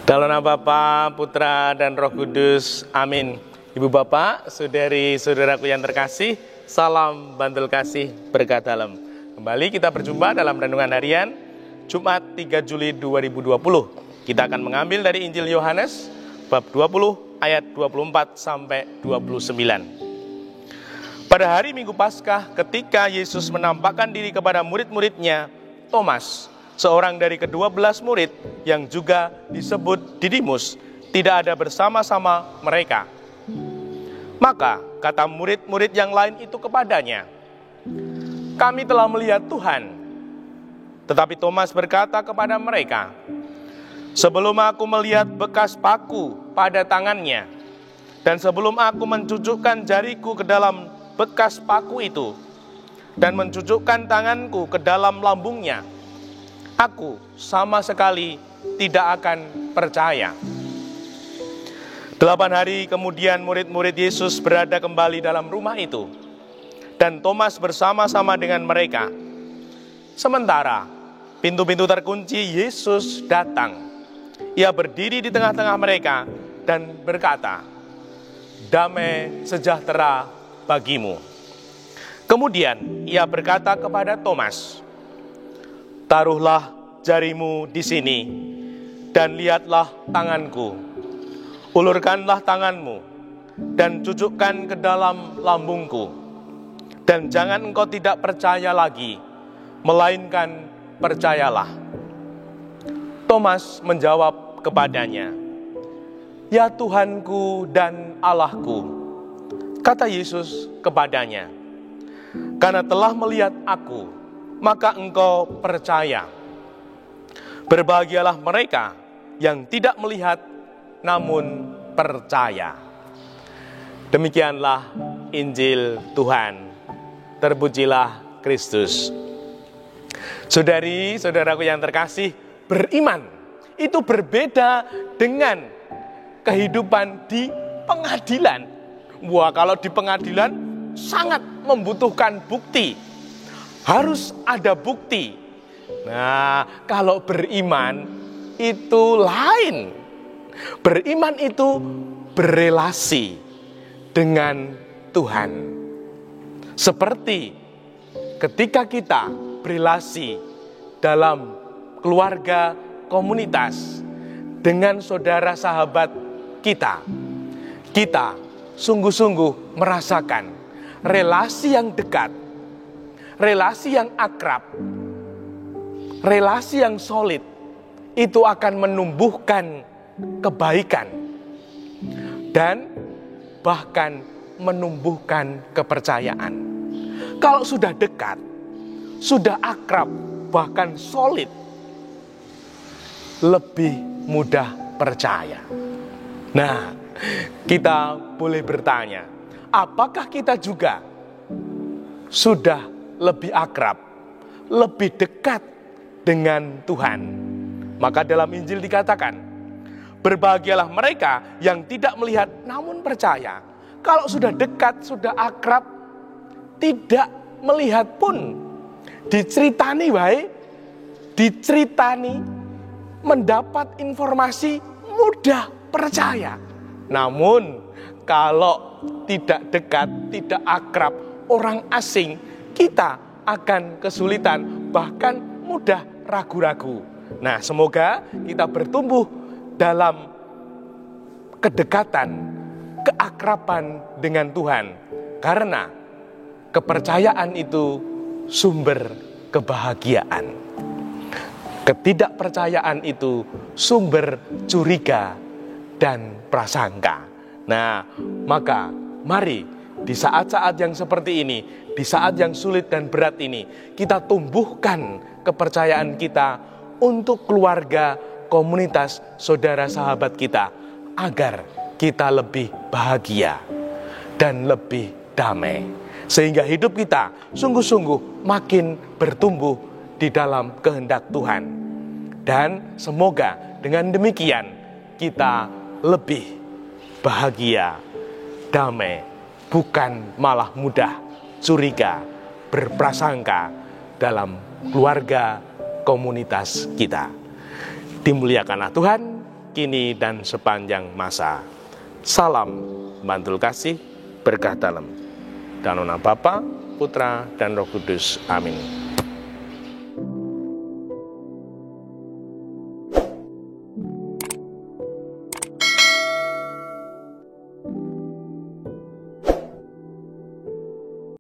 Dalam nama Bapa, Putra, dan Roh Kudus. Amin. Ibu bapak, saudari-saudaraku yang terkasih, salam bantul kasih berkat dalam. Kembali kita berjumpa dalam renungan harian Jumat 3 Juli 2020. Kita akan mengambil dari Injil Yohanes bab 20 ayat 24 sampai 29. Pada hari Minggu Paskah, ketika Yesus menampakkan diri kepada murid-muridnya, Thomas, seorang dari ke-12 murid yang juga disebut Didimus, tidak ada bersama-sama mereka. Maka kata murid-murid yang lain itu kepadanya, "Kami telah melihat Tuhan." Tetapi Thomas berkata kepada mereka, "Sebelum aku melihat bekas paku pada tangannya, dan sebelum aku mencucukkan jariku ke dalam bekas paku itu, dan mencucukkan tanganku ke dalam lambungnya, aku sama sekali tidak akan percaya." 8 hari kemudian murid-murid Yesus berada kembali dalam rumah itu, dan Thomas bersama-sama dengan mereka. Sementara pintu-pintu terkunci, Yesus datang. Ia berdiri di tengah-tengah mereka dan berkata, "Damai sejahtera bagimu." Kemudian ia berkata kepada Thomas, "Taruhlah jarimu di sini, dan lihatlah tanganku. Ulurkanlah tanganmu, dan cucukkan ke dalam lambungku. Dan jangan engkau tidak percaya lagi, melainkan percayalah." Thomas menjawab kepadanya, "Ya Tuhanku dan Allahku." Kata Yesus kepadanya, "Karena telah melihat aku, maka engkau percaya. Berbahagialah mereka yang tidak melihat namun percaya." Demikianlah Injil Tuhan. Terpujilah Kristus. Saudari-saudaraku yang terkasih, beriman itu berbeda dengan kehidupan di pengadilan. Wah, kalau di pengadilan sangat membutuhkan bukti. Harus ada bukti. Nah, kalau beriman itu lain. Beriman itu berelasi dengan Tuhan. Seperti ketika kita berelasi dalam keluarga, komunitas, dengan saudara sahabat kita, kita sungguh-sungguh merasakan relasi yang dekat, relasi yang akrab, relasi yang solid. Itu akan menumbuhkan kebaikan dan bahkan menumbuhkan kepercayaan. Kalau sudah dekat, sudah akrab, bahkan solid, lebih mudah percaya. Nah, kita boleh bertanya, apakah kita juga sudah lebih akrab, lebih dekat dengan Tuhan? Maka dalam Injil dikatakan, berbahagialah mereka yang tidak melihat namun percaya. Kalau sudah dekat, sudah akrab, tidak melihat pun, diceritani wae, diceritani, mendapat informasi, mudah percaya. Namun kalau tidak dekat, tidak akrab, orang asing, kita akan kesulitan, bahkan mudah ragu-ragu. Nah, semoga kita bertumbuh dalam kedekatan, keakraban dengan Tuhan. Karena kepercayaan itu sumber kebahagiaan. Ketidakpercayaan itu sumber curiga dan prasangka. Nah, maka mari di saat-saat yang seperti ini, di saat yang sulit dan berat ini, kita tumbuhkan kepercayaan kita untuk keluarga, komunitas, saudara sahabat kita, agar kita lebih bahagia dan lebih damai, sehingga hidup kita sungguh-sungguh makin bertumbuh di dalam kehendak Tuhan. Dan semoga dengan demikian kita lebih bahagia, damai, bukan malah mudah curiga, berprasangka dalam keluarga, komunitas kita. Dimuliakanlah Tuhan, kini, dan sepanjang masa. Salam Bantul Kasih, Berkah Dalam. Dalam nama Bapa, Putra, dan Roh Kudus. Amin.